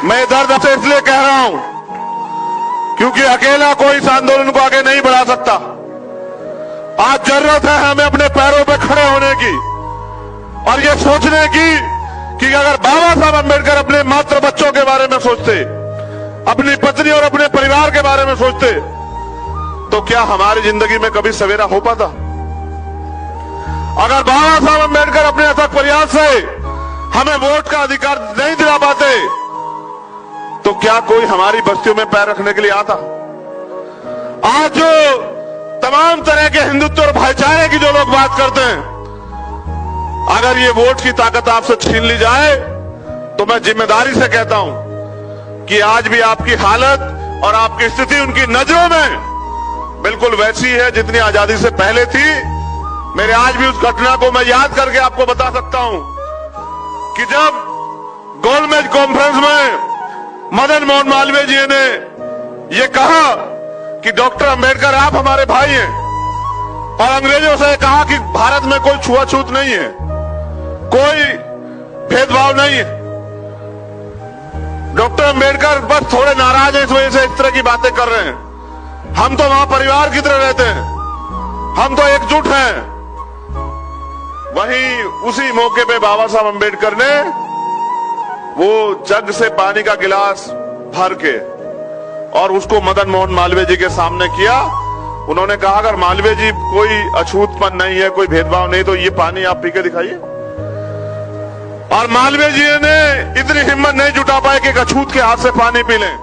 मैं दर्द से इसलिए कह रहा हूं क्योंकि अकेला कोई इस आंदोलन को आगे नहीं बढ़ा सकता। आज जरूरत है हमें अपने पैरों पे खड़े होने की और ये सोचने की कि अगर बाबा साहब अम्बेडकर अपने मात्र बच्चों के बारे में सोचते, अपनी पत्नी और अपने परिवार के बारे में सोचते, तो क्या हमारी जिंदगी में कभी सवेरा हो पाता? अगर बाबा साहब अम्बेडकर अपने अथक प्रयास से हमें वोट का अधिकार नहीं दिला पाते, तो क्या कोई हमारी बस्तियों में पैर रखने के लिए आता? आज जो तमाम तरह के हिंदुत्व और भाईचारे की जो लोग बात करते हैं, अगर ये वोट की ताकत आपसे छीन ली जाए, तो मैं जिम्मेदारी से कहता हूं कि आज भी आपकी हालत और आपकी स्थिति उनकी नजरों में बिल्कुल वैसी है जितनी आजादी से पहले थी। मेरे आज भी उस घटना को मैं याद करके आपको बता सकता हूं कि जब गोलमेज कॉन्फ्रेंस में मदन मोहन मालवीय जी ने यह कहा कि डॉक्टर अंबेडकर आप हमारे भाई हैं, और अंग्रेजों से कहा कि भारत में कोई छुआछूत नहीं है, कोई भेदभाव नहीं है। डॉक्टर अंबेडकर बस थोड़े नाराज हैं, इस वजह से इस तरह की बातें कर रहे हैं। हम तो वहां परिवार की तरह रहते हैं, हम तो एकजुट हैं। वहीं उसी मौके पे बाबा साहब अंबेडकर ने वो जग से पानी का गिलास भर के और उसको मदन मोहन मालवीय जी के सामने किया। उन्होंने कहा अगर मालवीय जी कोई अछूतपन नहीं है, कोई भेदभाव नहीं, तो ये पानी आप पी के दिखाइए। और मालवीय जी ने इतनी हिम्मत नहीं जुटा पाए कि अछूत के हाथ से पानी पी लें।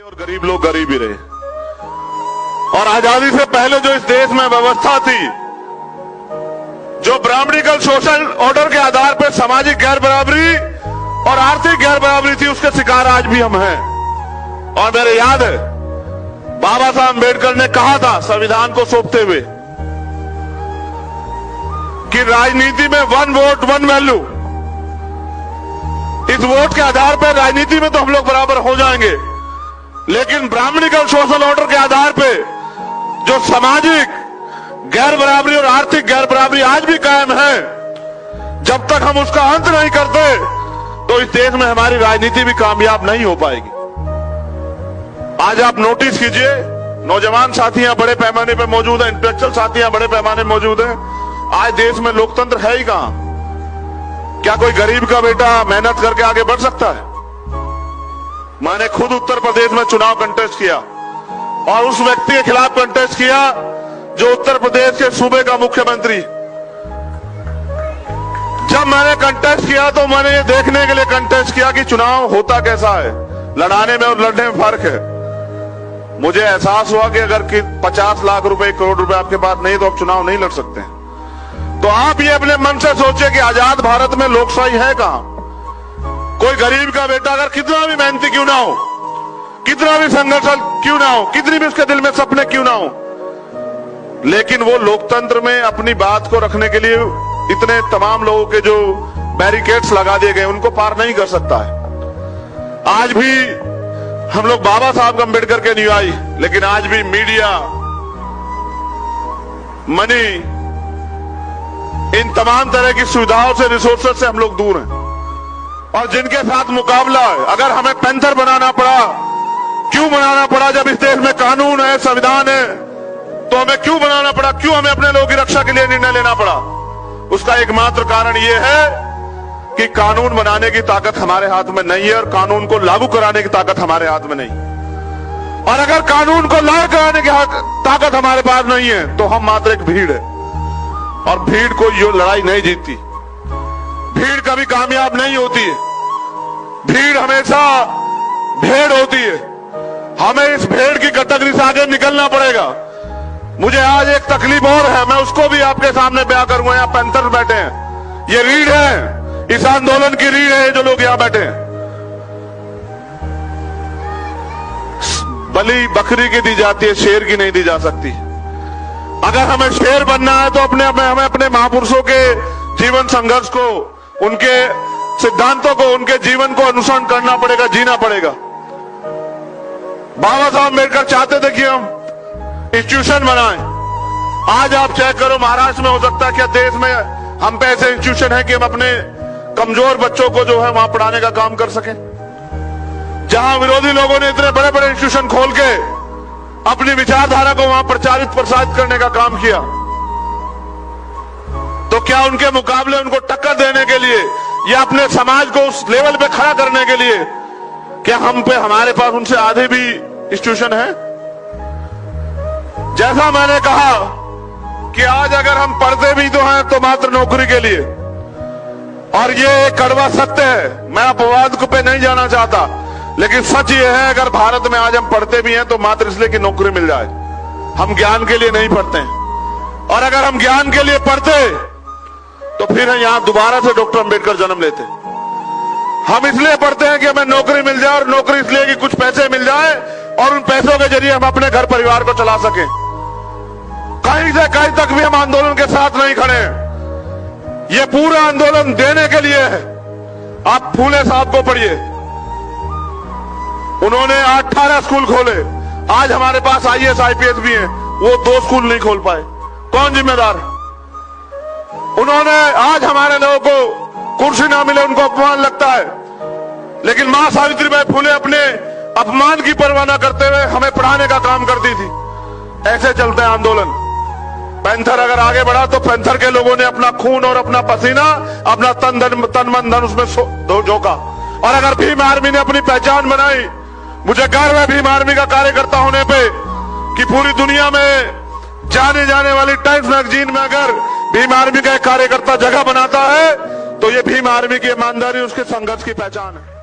और गरीब लोग गरीब ही रहे। और आजादी से पहले जो इस देश में व्यवस्था थी, जो ब्राह्मणिकल सोशल ऑर्डर के आधार पर सामाजिक गैर बराबरी और आर्थिक गैर बराबरी थी, उसके शिकार आज भी हम हैं। और मेरे याद है बाबा साहब अम्बेडकर ने कहा था संविधान को सौंपते हुए कि राजनीति में 1 वोट 1 वैल्यू, इस वोट के आधार पर राजनीति में तो हम लोग बराबर हो जाएंगे, लेकिन ब्राह्मणिकल सोशल ऑर्डर के आधार पे जो सामाजिक गैर बराबरी और आर्थिक गैर बराबरी आज भी कायम है, जब तक हम उसका अंत नहीं करते तो इस देश में हमारी राजनीति भी कामयाब नहीं हो पाएगी। आज आप नोटिस कीजिए, नौजवान साथियां बड़े पैमाने पे मौजूद हैं, इंटेलेक्चुअल साथियां बड़े पैमाने में मौजूद हैं। आज देश में लोकतंत्र है ही कहां? क्या कोई गरीब का बेटा मेहनत करके आगे बढ़ सकता है? मैंने खुद उत्तर प्रदेश में चुनाव कंटेस्ट किया और उस व्यक्ति के खिलाफ कंटेस्ट किया जो उत्तर प्रदेश के सूबे का मुख्यमंत्री। जब मैंने कंटेस्ट किया तो मैंने ये देखने के लिए कंटेस्ट किया कि चुनाव होता कैसा है, लड़ाने में और लड़ने में फर्क है। मुझे एहसास हुआ कि अगर 50 लाख रुपए 1 करोड़ रुपए आपके पास नहीं तो आप चुनाव नहीं लड़ सकते। तो आप ये अपने मन से सोचिए कि आजाद भारत में लोकशाही है कहां? कोई गरीब का बेटा अगर कितना भी मेहनती क्यों ना हो, कितना भी संघर्षशील क्यों ना हो, कितनी भी उसके दिल में सपने क्यों ना हो, लेकिन वो लोकतंत्र में अपनी बात को रखने के लिए इतने तमाम लोगों के जो बैरिकेड्स लगा दिए गए, उनको पार नहीं कर सकता है। आज भी हम लोग बाबा साहब अम्बेडकर के अनुयायी, लेकिन आज भी मीडिया, मनी, इन तमाम तरह की सुविधाओं से, रिसोर्सेज से हम लोग दूर हैं। और जिनके साथ मुकाबला है, अगर हमें पैंथर बनाना पड़ा, क्यों बनाना पड़ा? जब इस देश में कानून है, संविधान है, तो हमें क्यों बनाना पड़ा? क्यों हमें अपने लोगों की रक्षा के लिए निर्णय लेना पड़ा? उसका एकमात्र कारण यह है कि कानून बनाने की ताकत हमारे हाथ में नहीं है और कानून को लागू कराने की ताकत हमारे हाथ में नहीं। और अगर कानून को लागू कराने की ताकत हमारे पास नहीं है तो हम मात्र एक भीड़ है, और भीड़ को यो लड़ाई नहीं जीतती। भीड़ कभी कामयाब नहीं होती है, भीड़ हमेशा भेड़ होती है। हमें इस भेड़ की कैटेगरी से आगे निकलना पड़ेगा। मुझे आज एक तकलीफ और है, मैं उसको भी आपके सामने बयां करूंगा। यहाँ पैंथर बैठे हैं, ये रीढ़ है, इस आंदोलन की रीढ़ है जो लोग यहां बैठे हैं। बलि बकरी की दी जाती है, शेर की नहीं दी जा सकती। अगर हमें शेर बनना है तो हमें अपने महापुरुषों के जीवन संघर्ष को, उनके सिद्धांतों को, उनके जीवन को अनुसरण करना पड़ेगा, जीना पड़ेगा। बाबा साहब अम्बेडकर चाहते थे कि हम इंस्टीट्यूशन बनाएं। आज आप चेक करो, महाराष्ट्र में हो सकता है क्या देश में हम पे ऐसे इंस्टीट्यूशन है कि हम अपने कमजोर बच्चों को जो है वहां पढ़ाने का काम कर सकें। जहां विरोधी लोगों ने इतने बड़े बड़े इंस्टीट्यूशन खोल के अपनी विचारधारा को वहां प्रचारित प्रसारित करने का काम किया, तो क्या उनके मुकाबले, उनको टक्कर देने के लिए या अपने समाज को उस लेवल पे खड़ा करने के लिए क्या हमारे पास उनसे आधे भी इंस्टीट्यूशन है? जैसा मैंने कहा कि आज अगर हम पढ़ते भी तो हैं तो मात्र नौकरी के लिए, और ये एक कड़वा सत्य है। मैं अपवाद पे नहीं जाना चाहता, लेकिन सच ये है, अगर भारत में आज हम पढ़ते भी हैं तो मात्र इसलिए कि नौकरी मिल जाए। हम ज्ञान के लिए नहीं पढ़ते हैं। और अगर हम ज्ञान के लिए पढ़ते तो फिर यहां दोबारा से डॉक्टर अंबेडकर जन्म लेते। हम इसलिए पढ़ते हैं कि हमें नौकरी मिल जाए, और नौकरी इसलिए कि कुछ पैसे मिल जाए और उन पैसों के जरिए हम अपने घर परिवार को चला सकें। कहीं से कहीं तक भी हम आंदोलन के साथ नहीं खड़े हैं। ये पूरा आंदोलन देने के लिए है। आप फूले साहब को पढ़िए, उन्होंने 18 स्कूल खोले। आज हमारे पास IAS IPS भी हैं, वो 2 स्कूल नहीं खोल पाए। कौन जिम्मेदार है? उन्होंने, आज हमारे लोगों को कुर्सी ना मिले उनको अपमान लगता है, लेकिन मां सावित्रीबाई फुले अपने अपमान की परवाह न करते हुए हमें पढ़ाने का काम करती थी। ऐसे चलते हैं आंदोलन। पैंथर अगर आगे बढ़ा तो पैंथर के लोगों ने अपना खून और अपना पसीना, अपना तन मन धन उसमें झोंका। और अगर भीम आर्मी ने अपनी पहचान बनाई, मुझे गर्व है भीम आर्मी का कार्यकर्ता होने पे कि पूरी दुनिया में जाने जाने वाली टाइम्स मैगजीन में अगर भीम आर्मी का एक कार्यकर्ता जगह बनाता है तो ये भीम आर्मी की ईमानदारी, उसके संघर्ष की पहचान है।